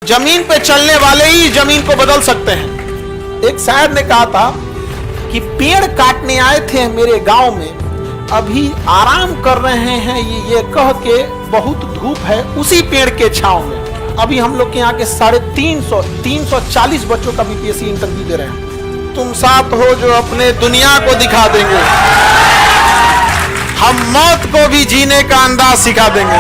जमीन पे चलने वाले ही जमीन को बदल सकते हैं। एक शायर ने कहा था कि पेड़ काटने आए थे मेरे गांव में, अभी आराम कर रहे हैं ये कह के बहुत धूप है उसी पेड़ के छांव में। अभी हम लोग के यहाँ के 340 बच्चों का बीपीएससी इंटरव्यू दे रहे हैं। तुम साथ हो जो अपने दुनिया को दिखा देंगे, हम मौत को भी जीने का अंदाज सिखा देंगे।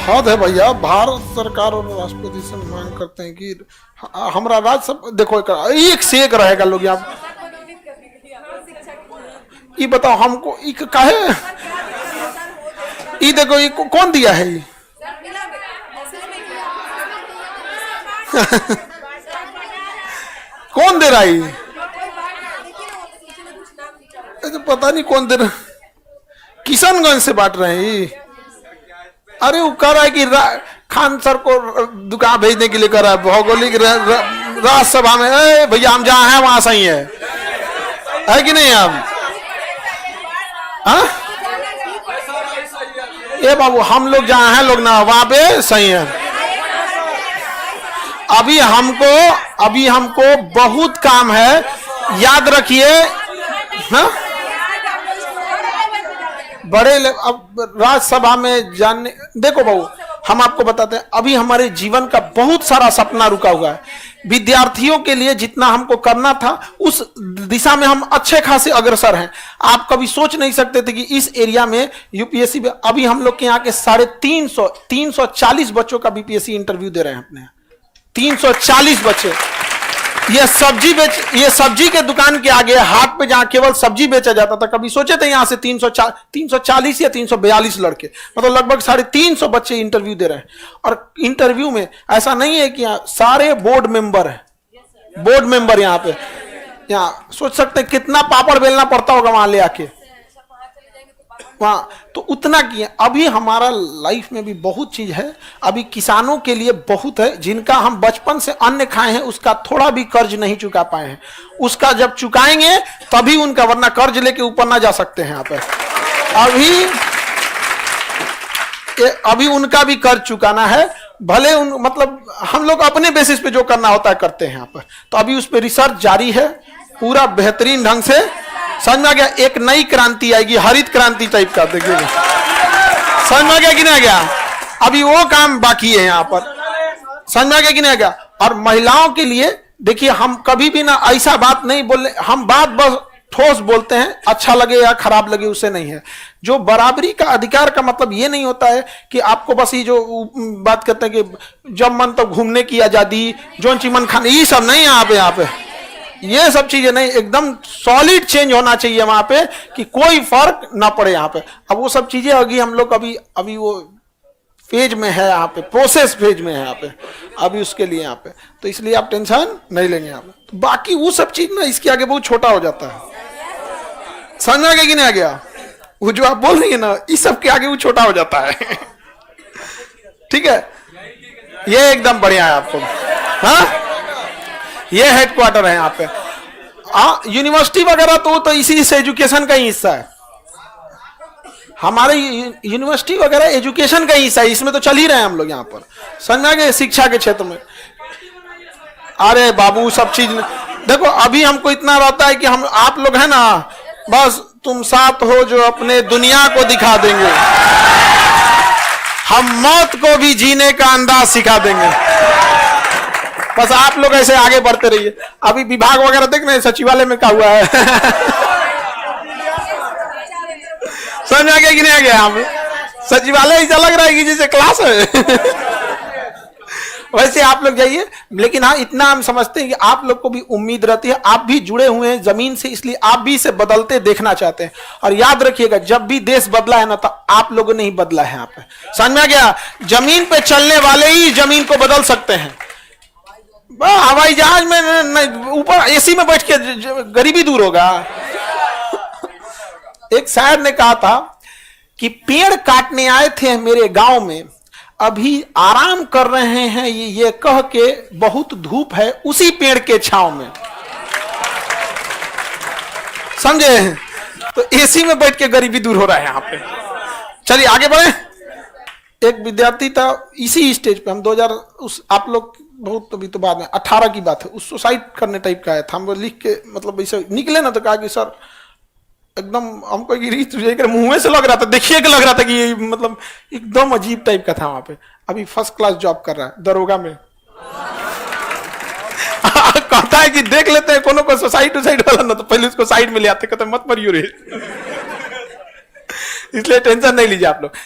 हद है भैया, भारत सरकार और राष्ट्रपति से मांग करते हैं कि हमारा राज्यसभा देखो एक से एक रहेगा लोग यहाँ। ये बताओ हमको काहे ये देखो ये कौन दिया है ये कौन दे रहा है ये तो पता नहीं कौन दे रहा। किशनगंज से बांट रहे हैं ये। अरे वो कह रहा है कि खान सर को दुकान भेजने के लिए कर रहा है भौगोलिक राज्यसभा में। भैया हम जहां हैं वहां सही है कि नहीं आप? हाँ ये बाबू हम लोग जहां हैं लोग ना वहां पे सही है। अभी हमको बहुत काम है, याद रखिए। हाँ बड़े अब राज्यसभा में जाने देखो बाबू हम आपको बताते हैं, अभी हमारे जीवन का बहुत सारा सपना रुका हुआ है। विद्यार्थियों के लिए जितना हमको करना था उस दिशा में हम अच्छे खासे अग्रसर हैं। आप कभी सोच नहीं सकते थे कि इस एरिया में यूपीएससी में अभी हम लोग के यहाँ के 340 बच्चों का बीपीएससी इंटरव्यू दे रहे हैं अपने 340 बच्चे। ये सब्जी के दुकान के आगे हाट पे जहां केवल सब्जी बेचा जाता था, कभी सोचे थे यहां से 340 या 342 लड़के, मतलब लगभग 350 बच्चे इंटरव्यू दे रहे हैं। और इंटरव्यू में ऐसा नहीं है कि यहाँ सारे बोर्ड मेंबर हैं, बोर्ड मेंबर यहाँ पे। यहाँ सोच सकते हैं कितना पापड़ बेलना पड़ता होगा वहां ले आके वहां, तो उतना किया। अभी हमारा लाइफ में भी बहुत चीज है, अभी किसानों के लिए बहुत है जिनका हम बचपन से अन्न खाए हैं, उसका थोड़ा भी कर्ज नहीं चुका पाए हैं। उसका जब चुकाएंगे तभी उनका, वरना कर्ज लेके ऊपर ना जा सकते हैं यहाँ पे। अभी उनका भी कर्ज चुकाना है, भले उन मतलब हम लोग अपने बेसिस पे जो करना होता है करते हैं यहाँ पर। तो अभी उस पर रिसर्च जारी है पूरा बेहतरीन ढंग से। समझ में आ गया? एक नई क्रांति आएगी, हरित क्रांति टाइप का, देखिएगा। समझ में आ गया कि नहीं आ गया? अभी वो काम बाकी है यहाँ पर। समझ में आ गया कि नहीं आ गया? और महिलाओं के लिए देखिए, हम कभी भी ना ऐसा बात नहीं बोले, हम बात बस ठोस बोलते हैं, अच्छा लगे या खराब लगे उससे नहीं है। जो बराबरी का अधिकार का मतलब ये नहीं होता है कि आपको बस ये जो बात करते हैं कि जब मन तब घूमने की आजादी, जो चिमन खाने, ये सब नहीं है यहाँ पे। ये सब चीजें नहीं, एकदम सॉलिड चेंज होना चाहिए वहां पे कि कोई फर्क ना पड़े यहाँ पे। अब वो सब चीजें अभी हम लोग अभी वो फेज में है यहाँ पे, प्रोसेस फेज में है यहाँ पे अभी, उसके लिए यहाँ पे। तो इसलिए आप टेंशन नहीं लेंगे यहाँ पे। तो बाकी वो सब चीज ना इसके आगे बहुत छोटा हो जाता है। समझ में आ गया कि नहीं आ गया? वो जो आप बोल रही है ना, इस सब के आगे वो छोटा हो जाता है। ठीक है, ये एकदम बढ़िया है आपको। हाँ ये हेडक्वार्टर है यहाँ पे। यूनिवर्सिटी वगैरह तो इसी से एजुकेशन का ही हिस्सा है। हमारे यूनिवर्सिटी वगैरह एजुकेशन का ही हिस्सा है, इसमें तो चल ही रहे हैं हम लोग यहाँ पर। समझ गए? शिक्षा के क्षेत्र में अरे बाबू सब चीज देखो। अभी हमको इतना रहता है कि हम आप लोग है ना, बस तुम साथ हो जो अपने दुनिया को दिखा देंगे, हम मौत को भी जीने का अंदाज सिखा देंगे। बस आप लोग ऐसे आगे बढ़ते रहिए। अभी विभाग वगैरह देख रहे हैं, सचिवालय में क्या हुआ है। समझ आ गया कि नहीं आ गया? हम सचिवालय ऐसा लग रहा है कि जैसे क्लास है। वैसे आप लोग जाइए, लेकिन हाँ इतना हम समझते हैं कि आप लोग को भी उम्मीद रहती है, आप भी जुड़े हुए हैं जमीन से, इसलिए आप भी इसे बदलते देखना चाहते हैं। और याद रखिएगा, जब भी देश बदला है ना, तो आप लोगों ने ही बदला है यहाँ पे। समझ में आ गया? जमीन पे चलने वाले ही जमीन को बदल सकते हैं। हवाई जहाज में ऊपर एसी में बैठ के गरीबी दूर होगा। एक शायर ने कहा था कि पेड़ काटने आए थे मेरे गांव में, अभी आराम कर रहे हैं ये कह के बहुत धूप है उसी पेड़ के छांव में, समझे? तो एसी में बैठ के गरीबी दूर हो रहा है यहाँ पे। चलिए आगे बढ़े। एक विद्यार्थी था इसी स्टेज पे, हम 2000 उस आप लोग बहुत अभी तो बाद में 18 की बात है, उस सुसाइड करने टाइप का आया था। हम लिख के मतलब ऐसे निकले ना तो कहा कि सर एकदम हमको मुंह में से लग रहा था, देखिए कि लग रहा था कि ये मतलब एकदम अजीब टाइप का था। वहां पे अभी फर्स्ट क्लास जॉब कर रहा है दरोगा में। कहता है कि देख लेते हैं कोनो को सुसाइड वाला ना तो पहले उसको साइड में ले आते, कहते मत मरियो रे। इसलिए टेंशन नहीं लीजिए आप लोग।